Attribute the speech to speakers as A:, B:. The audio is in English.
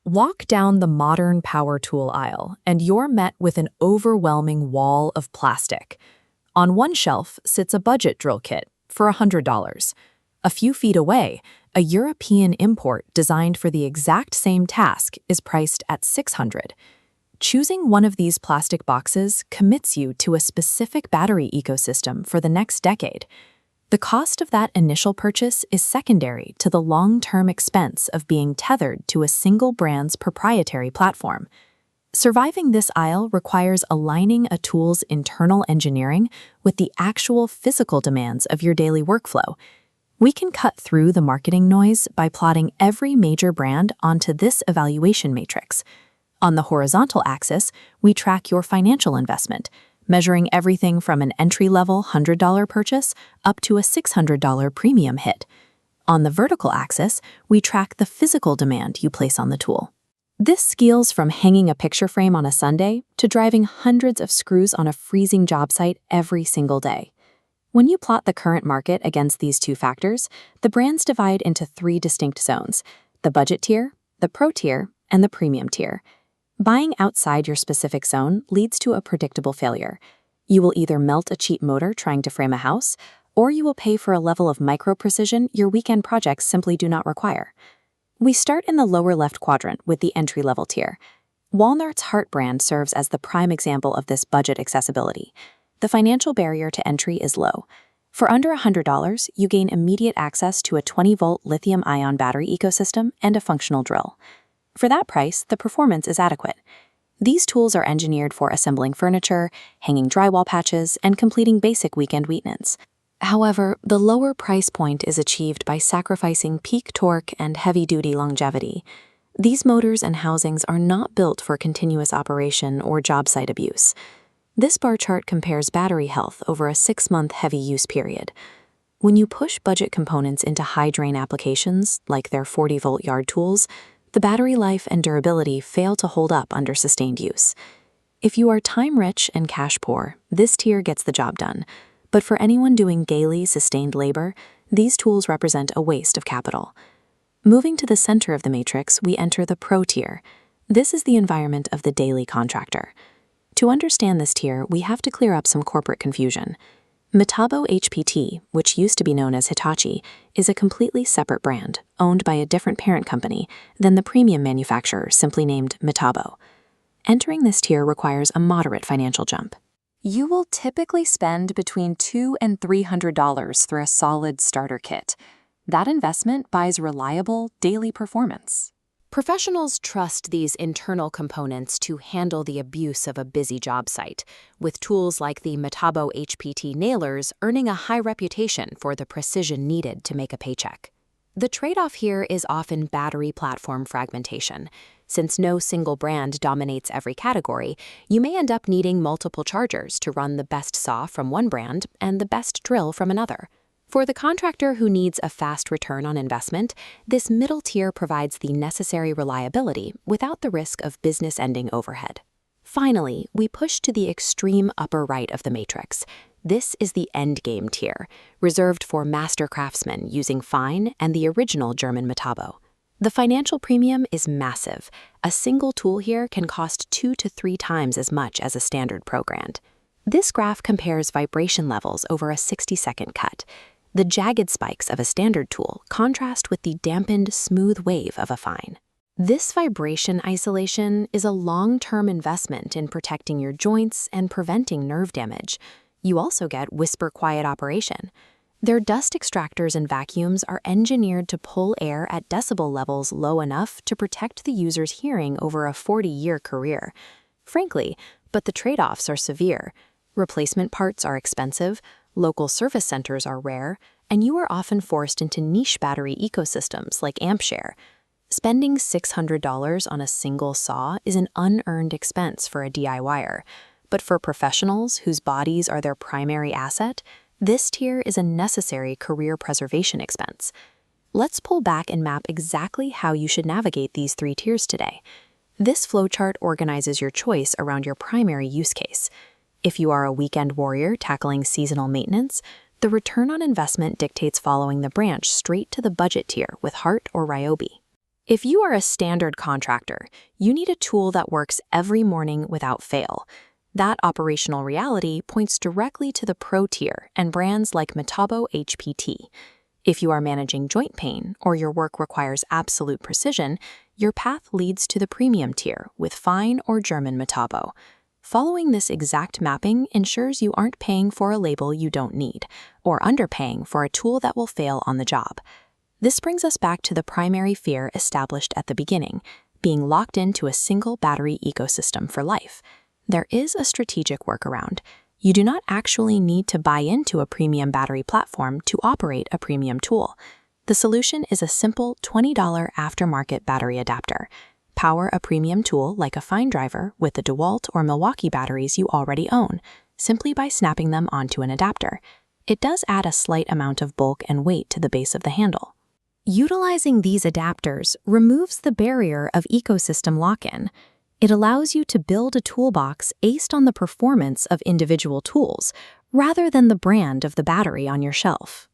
A: Walk down the modern power tool aisle, and you're met with an overwhelming wall of plastic. On one shelf sits a budget drill kit for $100. A few feet away, a European import designed for the exact same task is priced at $600. Choosing one of these plastic boxes commits you to a specific battery ecosystem for the next decade. The cost of that initial purchase is secondary to the long-term expense of being tethered to a single brand's proprietary platform. Surviving this aisle requires aligning a tool's internal engineering with the actual physical demands of your daily workflow. We can cut through the marketing noise by plotting every major brand onto this evaluation matrix. On the horizontal axis, we track your financial investment, measuring everything from an entry-level $100 purchase up to a $600 premium hit. On the vertical axis, we track the physical demand you place on the tool. This scales from hanging a picture frame on a Sunday to driving hundreds of screws on a freezing job site every single day. When you plot the current market against these two factors, the brands divide into three distinct zones: the budget tier, the pro tier, and the premium tier. Buying outside your specific zone leads to a predictable failure. You will either melt a cheap motor trying to frame a house, or you will pay for a level of micro-precision your weekend projects simply do not require. We start in the lower left quadrant with the entry-level tier. Walmart's Heart brand serves as the prime example of this budget accessibility. The financial barrier to entry is low. For under $100, you gain immediate access to a 20-volt lithium-ion battery ecosystem and a functional drill. For that price, the performance is adequate. These tools are engineered for assembling furniture, hanging drywall patches, and completing basic weekend maintenance. However, the lower price point is achieved by sacrificing peak torque and heavy-duty longevity. These motors and housings are not built for continuous operation or job site abuse. This bar chart compares battery health over a 6-month heavy use period. When you push budget components into high-drain applications, like their 40-volt yard tools, the battery life and durability fail to hold up under sustained use. If you are time-rich and cash-poor, this tier gets the job done. But for anyone doing daily, sustained labor, these tools represent a waste of capital. Moving to the center of the matrix, we enter the pro tier. This is the environment of the daily contractor. To understand this tier, we have to clear up some corporate confusion. Metabo HPT, which used to be known as Hitachi, is a completely separate brand, owned by a different parent company than the premium manufacturer simply named Metabo. Entering this tier requires a moderate financial jump. You will typically spend between $200 and $300 for a solid starter kit. That investment buys reliable, daily performance. Professionals trust these internal components to handle the abuse of a busy job site, with tools like the Metabo HPT nailers earning a high reputation for the precision needed to make a paycheck. The trade-off here is often battery platform fragmentation. Since no single brand dominates every category, you may end up needing multiple chargers to run the best saw from one brand and the best drill from another. For the contractor who needs a fast return on investment, this middle tier provides the necessary reliability without the risk of business-ending overhead. Finally, we push to the extreme upper right of the matrix. This is the endgame tier, reserved for master craftsmen using fine and the original German Metabo. The financial premium is massive. A single tool here can cost 2 to 3 times as much as a standard pro brand. This graph compares vibration levels over a 60-second cut. The jagged spikes of a standard tool contrast with the dampened, smooth wave of a fine. This vibration isolation is a long-term investment in protecting your joints and preventing nerve damage. You also get whisper-quiet operation. Their dust extractors and vacuums are engineered to pull air at decibel levels low enough to protect the user's hearing over a 40-year career. Frankly, but the trade-offs are severe. Replacement parts are expensive, local service centers are rare, and you are often forced into niche battery ecosystems like AmpShare. Spending $600 on a single saw is an unearned expense for a DIYer. But for professionals whose bodies are their primary asset, this tier is a necessary career preservation expense. Let's pull back and map exactly how you should navigate these 3 tiers today. This flowchart organizes your choice around your primary use case. If you are a weekend warrior tackling seasonal maintenance, the return on investment dictates following the branch straight to the budget tier with Heart or Ryobi. If you are a standard contractor, you need a tool that works every morning without fail. That operational reality points directly to the Pro tier and brands like Metabo HPT. If you are managing joint pain or your work requires absolute precision, your path leads to the Premium tier with Fine or German Metabo. Following this exact mapping ensures you aren't paying for a label you don't need, or underpaying for a tool that will fail on the job. This brings us back to the primary fear established at the beginning, being locked into a single battery ecosystem for life. There is a strategic workaround. You do not actually need to buy into a premium battery platform to operate a premium tool. The solution is a simple $20 aftermarket battery adapter. Power a premium tool like a Fine Driver with the DeWalt or Milwaukee batteries you already own, simply by snapping them onto an adapter. It does add a slight amount of bulk and weight to the base of the handle. Utilizing these adapters removes the barrier of ecosystem lock-in. It allows you to build a toolbox based on the performance of individual tools, rather than the brand of the battery on your shelf.